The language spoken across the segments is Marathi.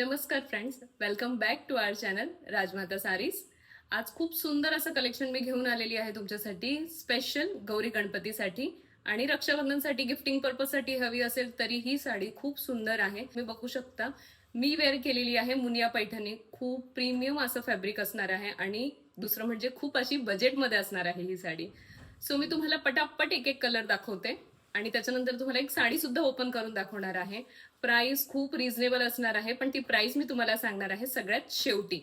नमस्कार friends, welcome back to our channel Rajmata sarees. आज खूप सुंदर असं कलेक्शन मी घेऊन आलेली आहे तुमच्यासाठी, स्पेशल गौरी गणपतीसाठी आणि रक्षाबंधनसाठी गिफ्टिंग पर्पजसाठी हवी असेल तरी ही साडी खूप सुंदर आहे. तुम्ही बघू शकता, मी वेअर केलेली आहे मुनिया पैठणी. खूप प्रीमियम असं फॅब्रिक असणार आहे आणि दुसरं म्हणजे खूप अशी बजेटमध्ये असणार आहे ही साडी. सो मी तुम्हाला पटापट एक एक कलर दाखवते आणि त्याच्यानंतर तुम्हाला एक साडी सुद्धा ओपन करून दाखवणार आहे. प्राइस खूप रिझनेबल असणार आहे, पण ती प्राइस मी तुम्हाला सांगणार आहे सगळ्यात शेवटी.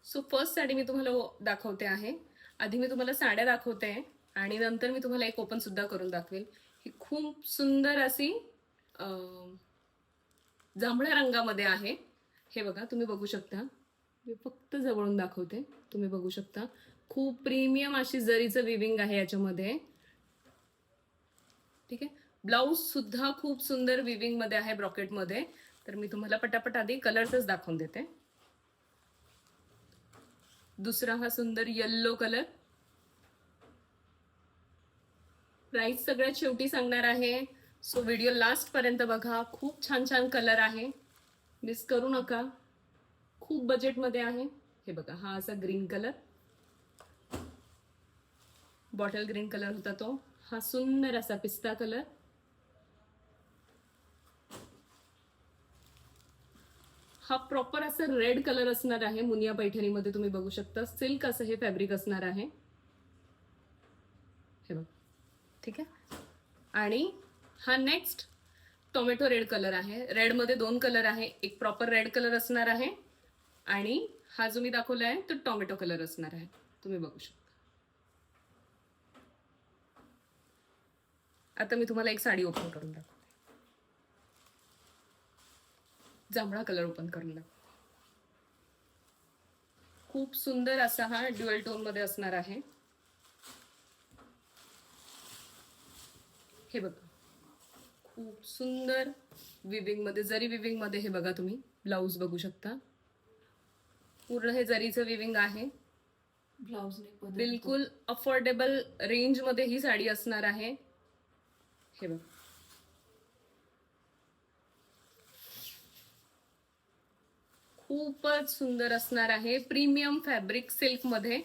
सो फर्स्ट साडी मी तुम्हाला दाखवते आहे. आधी मी तुम्हाला साड्या दाखवते आणि नंतर मी तुम्हाला एक ओपन सुद्धा करून दाखवेल. ही खूप सुंदर अशी जांभळ्या रंगामध्ये आहे. हे बघा, तुम्ही बघू शकता. मी फक्त जवळून दाखवते. तुम्ही बघू शकता, खूप प्रीमियम अशी जरीचं विविंग आहे याच्यामध्ये. ठीक आहे. ब्लाऊज सुद्धा खूप सुंदर विविंग मध्ये आहे, ब्रॉकेट मध्ये. तर मी तुम्हाला पटापट आधी कलर्सच दाखवून देते. दुसरा हा सुंदर येल्लो कलर. प्राइस सगळ्यात शेवटी सांगणार आहे, सो व्हिडिओ लास्ट पर्यंत बघा. खूप छान छान कलर आहे, मिस करू नका. खूप बजेट मध्ये आहे. हे बघा, हा असा green colour, bottle green colour होता तो. हा सुंदर असा पिस्ता कलर. हा प्रॉपर असं रेड कलर असणार आहे मुनिया पैठणीमध्ये. तुम्ही बघू शकता, सिल्क असं हे फॅब्रिक असणार आहे. हे बघ, ठीक आहे. आणि हा नेक्स्ट टोमॅटो रेड कलर आहे. रेड मध्ये दोन कलर आहे, एक प्रॉपर रेड कलर असणार आहे आणि हा जो मी दाखवला आहे तो टोमॅटो कलर असणार आहे. तुम्ही बघू शकता. आता मी तुम्हाला एक साडी ओपन करून दाखवते. जांभळा कलर ओपन करून दाखवते. खूप सुंदर असा हा ड्युअल टोन मध्ये असणार आहे. हे बघा, खूप सुंदर विविंग मध्ये, जरी विविंग मध्ये. हे बघा, तुम्ही ब्लाऊज बघू शकता. पूर्ण हे जरीचं विविंग आहे. ब्लाउज बिलकुल अफोर्डेबल रेंज मध्ये ही साडी असणार आहे. हे बघ, खूपच सुंदर असणार आहे. प्रीमियम फॅब्रिक सिल्क मध्ये.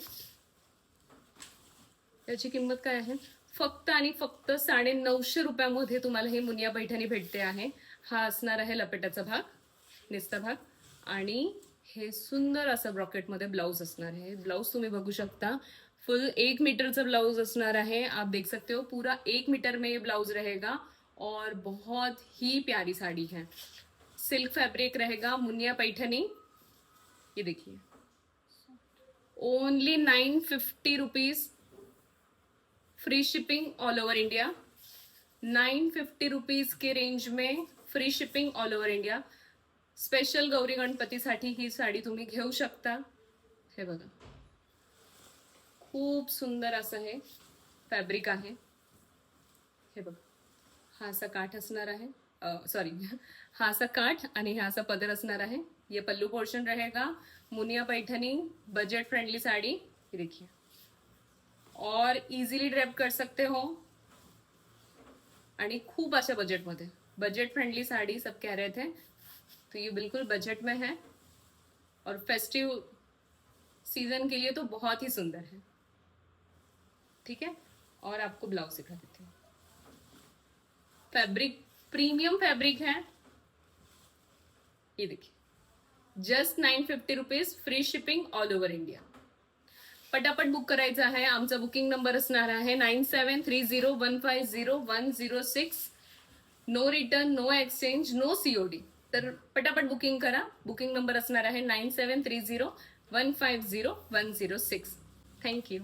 याची किंमत काय आहे? फक्त आणि फक्त 950 रुपयामध्ये तुम्हाला ही मुनिया पैठणी भेटते आहे. हा असणार आहे लपेटाचा भाग, निस्ता भाग. आणि हे सुंदर असं ब्रॉकेट मध्ये ब्लाउज असणार है. ब्लाउज तुम्ही बघू शकता, फुल 1 मीटरचा ब्लाउज असणार है. आप देख सकते हो, पूरा 1 मीटर में ये ब्लाउज रहेगा और बहुत ही प्यारी साड़ी है. सिल्क फैब्रिक रहेगा, मुनिया पैठनी. ये देखिए, only 950 rupees, free shipping all over India. 950 rupees के रेंज में free shipping all over India. Special Gauri गणपतीसाठी ही साडी तुम्ही घेऊ शकता. हे बघा, खूप सुंदर असं हे फॅब्रिक आहे. हे बघा, हा असा काठ असणार आहे. सॉरी, हा असा काठ आणि हा असा पदर असणार आहे. ये पल्लू पोर्शन रहेगा. Muniya Paithani budget friendly sari. ये देखिए, और इजीली ड्रेप कर सकते हो आणि खूप अशा बजेटमध्ये. बजट फ्रेंडली साड़ी सब कह रहे थे, तो ये बिल्कुल बजट में है और फेस्टिव सीजन के लिए तो बहुत ही सुंदर है. ठीक है. और आपको ब्लाउज दिखा देती हूँ. फैब्रिक प्रीमियम फैब्रिक है. ये देखिए, just 950 rupees, free shipping all over India. पटापट बुक करायचं आहे. आमचा बुकिंग नंबर असणार आहे 9730150106. No return, no exchange, no COD. तर पटापट बुकिंग करा. बुकिंग नंबर असणार आहे 9730150106. थँक्यू.